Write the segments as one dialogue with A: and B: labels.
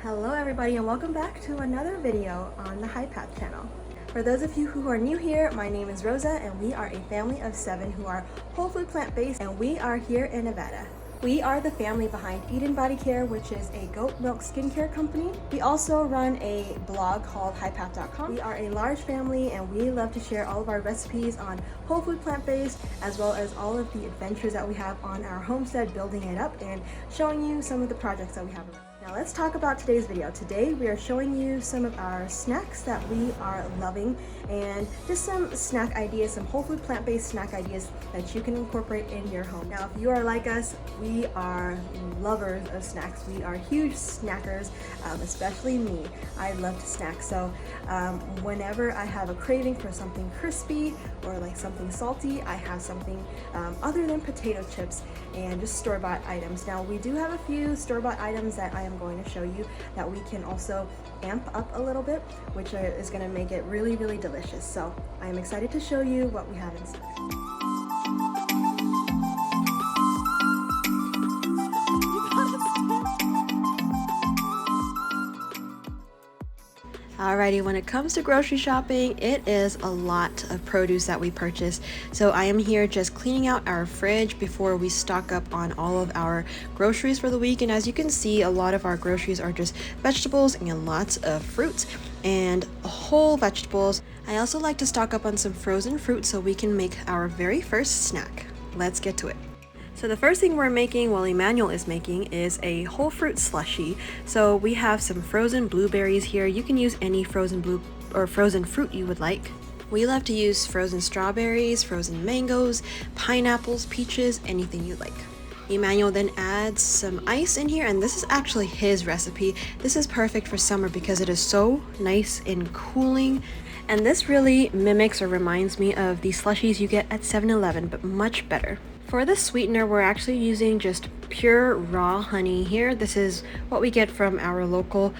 A: Hello everybody and welcome back to another video on the High Path channel. For those of you who are new here, my name is Rosa and we are a family of 7 who are whole food plant-based, and we are here in Nevada. We are the family behind Eden Body Care, which is a goat milk skincare company. We also run a blog called highpath.com. We are a large family and we love to share all of our recipes on whole food plant-based, as well as all of the adventures that we have on our homestead, building it up and showing you some of the projects that we have. Now let's talk about today's video. Today we are showing you some of our snacks that we are loving and just some snack ideas, some whole food plant-based snack ideas that you can incorporate in your home. Now if you are like us, we are lovers of snacks. We are huge snackers, especially me. I love to snack. So whenever I have a craving for something crispy or like something salty, I have something other than potato chips and just store-bought items. Now we do have a few store-bought items that I am going to show you that we can also amp up a little bit, which is going to make it really, really delicious. So I am excited to show you what we have in stock. Alrighty, when it comes to grocery shopping, it is a lot of produce that we purchase. So I am here just cleaning out our fridge before we stock up on all of our groceries for the week. And as you can see, a lot of our groceries are just vegetables and lots of fruits and whole vegetables. I also like to stock up on some frozen fruit so we can make our very first snack. Let's get to it. So the first thing we're making, well, Emmanuel is making, is a whole fruit slushie. So we have some frozen blueberries here. You can use any frozen fruit you would like. We love to use frozen strawberries, frozen mangoes, pineapples, peaches, anything you like. Emmanuel then adds some ice in here, and this is actually his recipe. This is perfect for summer because it is so nice and cooling. And this really mimics or reminds me of the slushies you get at 7-Eleven, but much better. For the sweetener, we're actually using just pure raw honey here. This is what we get from our local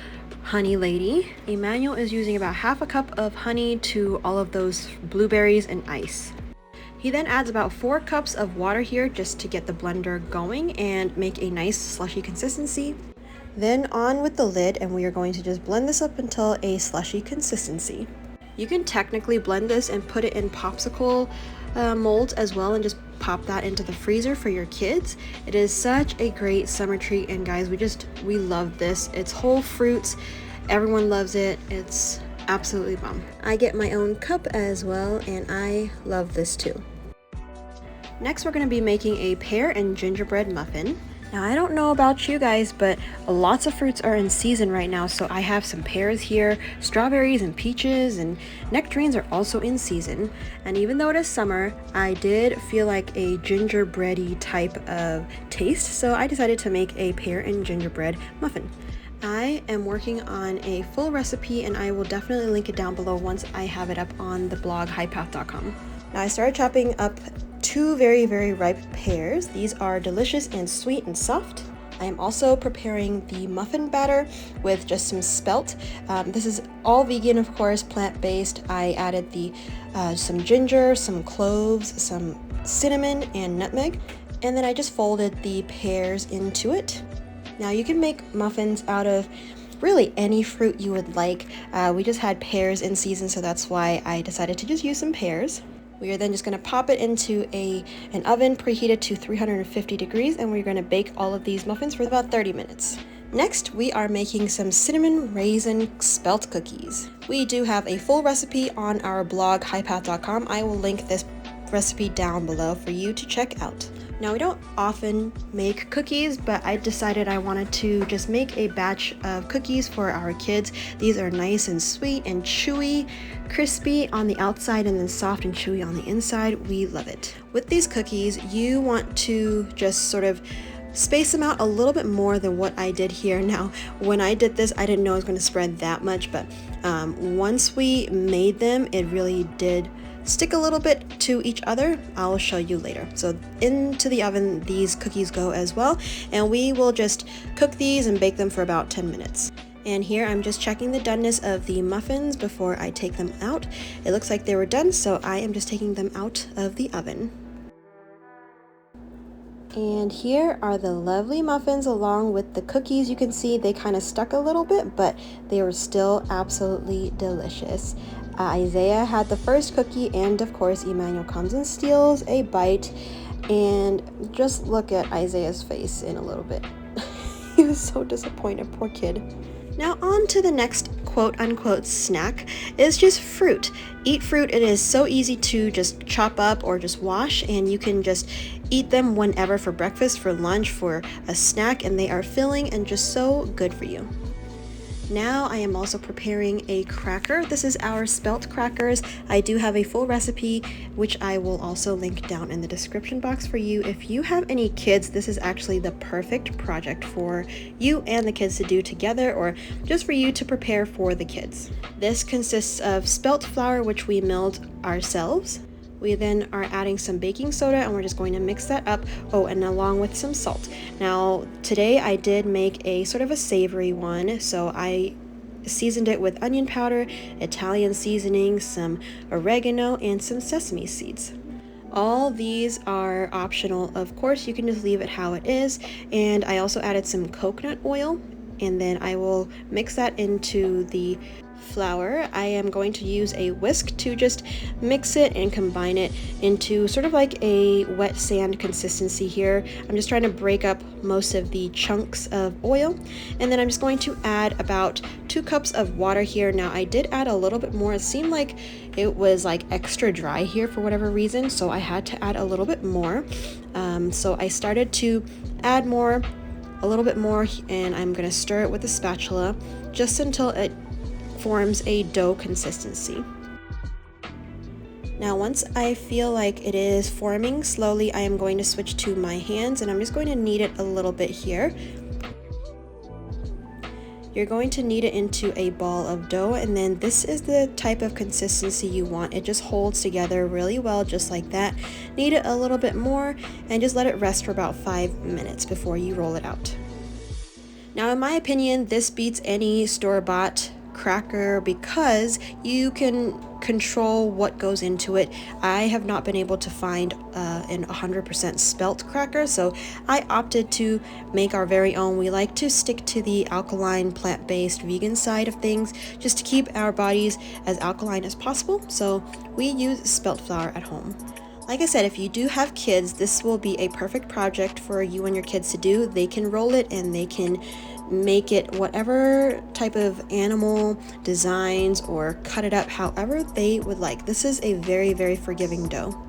A: honey lady. Emmanuel is using about half a cup of honey to all of those blueberries and ice. He then adds about 4 cups of water here just to get the blender going and make a nice slushy consistency. Then on with the lid, and we are going to just blend this up until a slushy consistency. You can technically blend this and put it in popsicle molds as well and just pop that into the freezer for your kids. It is such a great summer treat, and guys, we love this. It's whole fruits. Everyone loves it. It's absolutely bomb. I get my own cup as well, and I love this too. Next, we're going to be making a pear and gingerbread muffin. Now, I don't know about you guys, but lots of fruits are in season right now. So I have some pears here, strawberries and peaches, and nectarines are also in season. And even though it is summer, I did feel like a gingerbready type of taste. So I decided to make a pear and gingerbread muffin. I am working on a full recipe, and I will definitely link it down below once I have it up on the blog highpath.com. Now, I started chopping up 2 very, very ripe pears. These are delicious and sweet and soft. I am also preparing the muffin batter with just some spelt. This is all vegan, of course, plant-based. I added some ginger, some cloves, some cinnamon, and nutmeg, and then I just folded the pears into it. Now you can make muffins out of really any fruit you would like. We just had pears in season, so that's why I decided to just use some pears. We are then just going to pop it into an oven preheated to 350 degrees, and we're going to bake all of these muffins for about 30 minutes. Next, we are making some cinnamon raisin spelt cookies. We do have a full recipe on our blog highpath.com. I will link this recipe down below for you to check out. Now, we don't often make cookies, but I decided I wanted to just make a batch of cookies for our kids. These are nice and sweet and chewy, crispy on the outside and then soft and chewy on the inside. We love it. With these cookies, you want to just sort of space them out a little bit more than what I did here. Now, when I did this, I didn't know it was going to spread that much, but once we made them, it really did stick a little bit to each other. I'll show you later. So into the oven these cookies go as well, and we will just cook these and bake them for about 10 minutes. And here I'm just checking the doneness of the muffins before I take them out. It looks like they were done, so I am just taking them out of the oven. And here are the lovely muffins along with the cookies. You can see they kind of stuck a little bit, but they were still absolutely delicious. Isaiah had the first cookie, and of course Emmanuel comes and steals a bite. And just look at Isaiah's face in a little bit. He was so disappointed, poor kid. Now on to the next quote-unquote snack is just fruit. Eat fruit. It is so easy to just chop up or just wash, and you can just eat them whenever, for breakfast, for lunch, for a snack, and they are filling and just so good for you. Now I am also preparing a cracker. This is our spelt crackers. I do have a full recipe, which I will also link down in the description box for you. If you have any kids, this is actually the perfect project for you and the kids to do together, or just for you to prepare for the kids. This consists of spelt flour, which we milled ourselves. We then are adding some baking soda, and we're just going to mix that up. Oh, and along with some salt. Now, today I did make a sort of a savory one, so I seasoned it with onion powder, Italian seasoning, some oregano, and some sesame seeds. All these are optional, of course. You can just leave it how it is. And I also added some coconut oil, and then I will mix that into the flour. I am going to use a whisk to just mix it and combine it into sort of like a wet sand consistency here. I'm just trying to break up most of the chunks of oil, and then I'm just going to add about 2 cups of water here. Now I did add a little bit more. It seemed like it was like extra dry here for whatever reason, so I had to add a little bit more. So I started to add a little bit more, and I'm going to stir it with a spatula just until it forms a dough consistency. Now once I feel like it is forming slowly, I am going to switch to my hands, and I'm just going to knead it a little bit here. You're going to knead it into a ball of dough, and then this is the type of consistency you want. It just holds together really well, just like that. Knead it a little bit more and just let it rest for about 5 minutes before you roll it out. Now in my opinion, this beats any store-bought cracker because you can control what goes into it. I have not been able to find an 100% spelt cracker, so I opted to make our very own. We like to stick to the alkaline, plant-based, vegan side of things just to keep our bodies as alkaline as possible, so we use spelt flour at home. Like I said, if you do have kids, this will be a perfect project for you and your kids to do. They can roll it and they can make it whatever type of animal designs or cut it up however they would like. This is a very, very forgiving dough.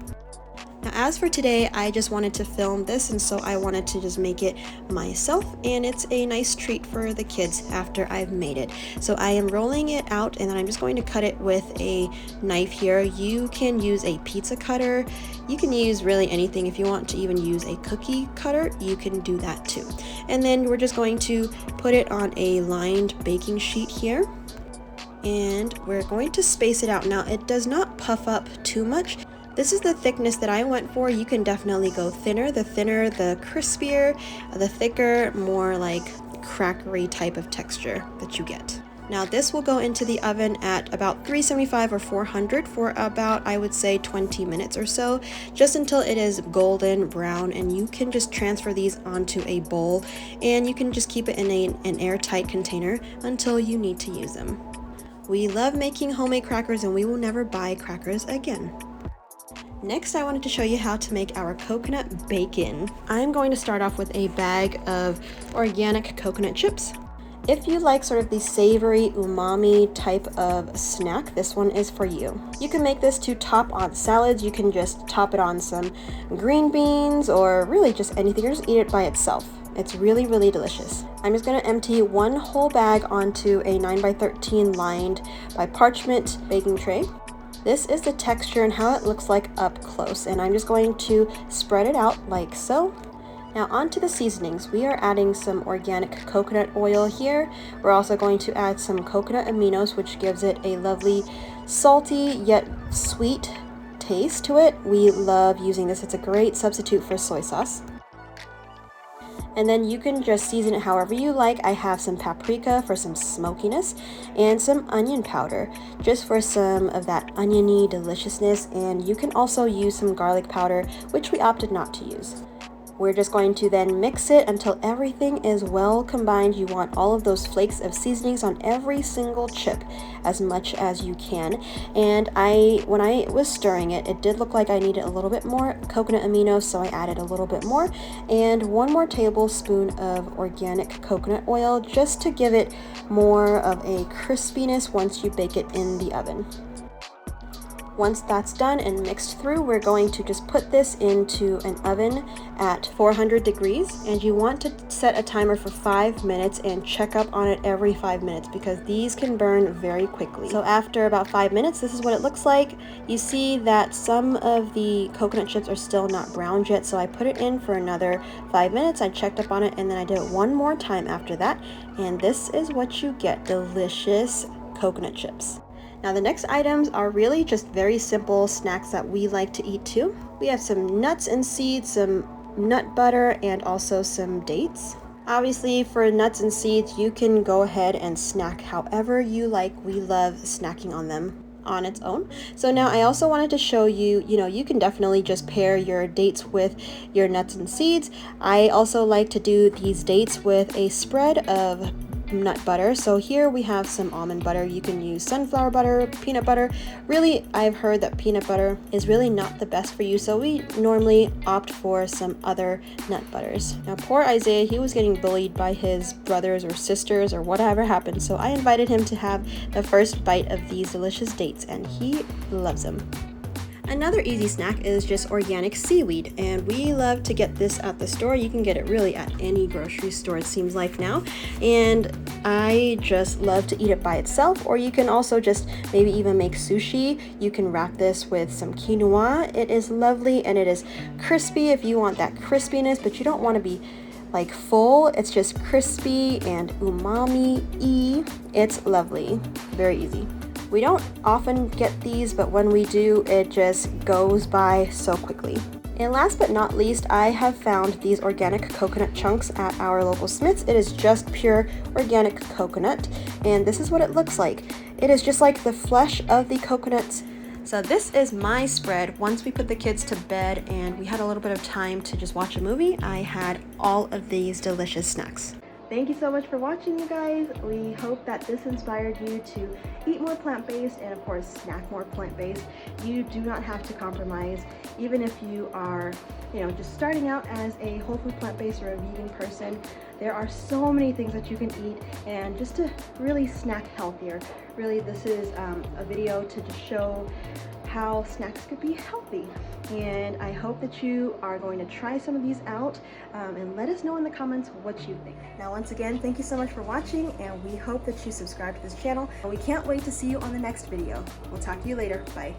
A: Now as for today, I just wanted to film this, and so I wanted to just make it myself, and it's a nice treat for the kids after I've made it. So I am rolling it out, and then I'm just going to cut it with a knife here. You can use a pizza cutter. You can use really anything. If you want to even use a cookie cutter, you can do that too. And then we're just going to put it on a lined baking sheet here, and we're going to space it out. Now it does not puff up too much. This is the thickness that I went for. You can definitely go thinner. The thinner, the crispier, the thicker, more like crackery type of texture that you get. Now this will go into the oven at about 375 or 400 for about, I would say, 20 minutes or so, just until it is golden brown, and you can just transfer these onto a bowl, and you can just keep it in an airtight container until you need to use them. We love making homemade crackers, and we will never buy crackers again. Next, I wanted to show you how to make our coconut bacon. I'm going to start off with a bag of organic coconut chips. If you like sort of the savory umami type of snack, this one is for you. You can make this to top on salads. You can just top it on some green beans or really just anything, or just eat it by itself. It's really, really delicious. I'm just going to empty one whole bag onto a 9x13 lined by parchment baking tray. This is the texture and how it looks like up close, and I'm just going to spread it out like so. Now onto the seasonings. We are adding some organic coconut oil here. We're also going to add some coconut aminos, which gives it a lovely salty yet sweet taste to it. We love using this. It's a great substitute for soy sauce. And then you can just season it however you like. I have some paprika for some smokiness and some onion powder just for some of that oniony deliciousness, and you can also use some garlic powder, which we opted not to use. We're just going to then mix it until everything is well combined. You want all of those flakes of seasonings on every single chip as much as you can. And when I was stirring it, it did look like I needed a little bit more coconut aminos, so I added a little bit more, and 1 more tablespoon of organic coconut oil just to give it more of a crispiness once you bake it in the oven. Once that's done and mixed through, we're going to just put this into an oven at 400 degrees, and you want to set a timer for 5 minutes and check up on it every 5 minutes because these can burn very quickly. So after about 5 minutes, this is what it looks like. You see that some of the coconut chips are still not browned yet, so I put it in for another 5 minutes. I checked up on it, and then I did it one more time after that, and this is what you get: delicious coconut chips. Now the next items are really just very simple snacks that we like to eat too. We have some nuts and seeds, some nut butter, and also some dates. Obviously for nuts and seeds, you can go ahead and snack however you like. We love snacking on them on its own. So now I also wanted to show you, you can definitely just pair your dates with your nuts and seeds. I also like to do these dates with a spread of nut butter. So here we have some almond butter. You can use sunflower butter, peanut butter. Really, I've heard that peanut butter is really not the best for you, so we normally opt for some other nut butters. Now poor Isaiah, he was getting bullied by his brothers or sisters or whatever happened, so I invited him to have the first bite of these delicious dates, and he loves them. Another easy snack is just organic seaweed, and we love to get this at the store. You can get it really at any grocery store, it seems like now, and I just love to eat it by itself, or you can also just maybe even make sushi. You can wrap this with some quinoa. It is lovely and it is crispy if you want that crispiness, but you don't want to be like full. It's just crispy and umami-y. It's lovely, very easy. We don't often get these, but when we do, it just goes by so quickly. And last but not least, I have found these organic coconut chunks at our local Smith's. It is just pure organic coconut, and this is what it looks like. It is just like the flesh of the coconuts. So this is my spread. Once we put the kids to bed and we had a little bit of time to just watch a movie, I had all of these delicious snacks. Thank you so much for watching, you guys. We hope that this inspired you to eat more plant-based and of course snack more plant-based. You do not have to compromise, even if you are, just starting out as a whole food plant-based or a vegan person. There are so many things that you can eat, and just to really snack healthier. Really, this is a video to just show how snacks could be healthy, and I hope that you are going to try some of these out and let us know in the comments what you think. Now once again, thank you so much for watching, and we hope that you subscribe to this channel, and we can't wait to see you on the next video. We'll talk to you later. Bye.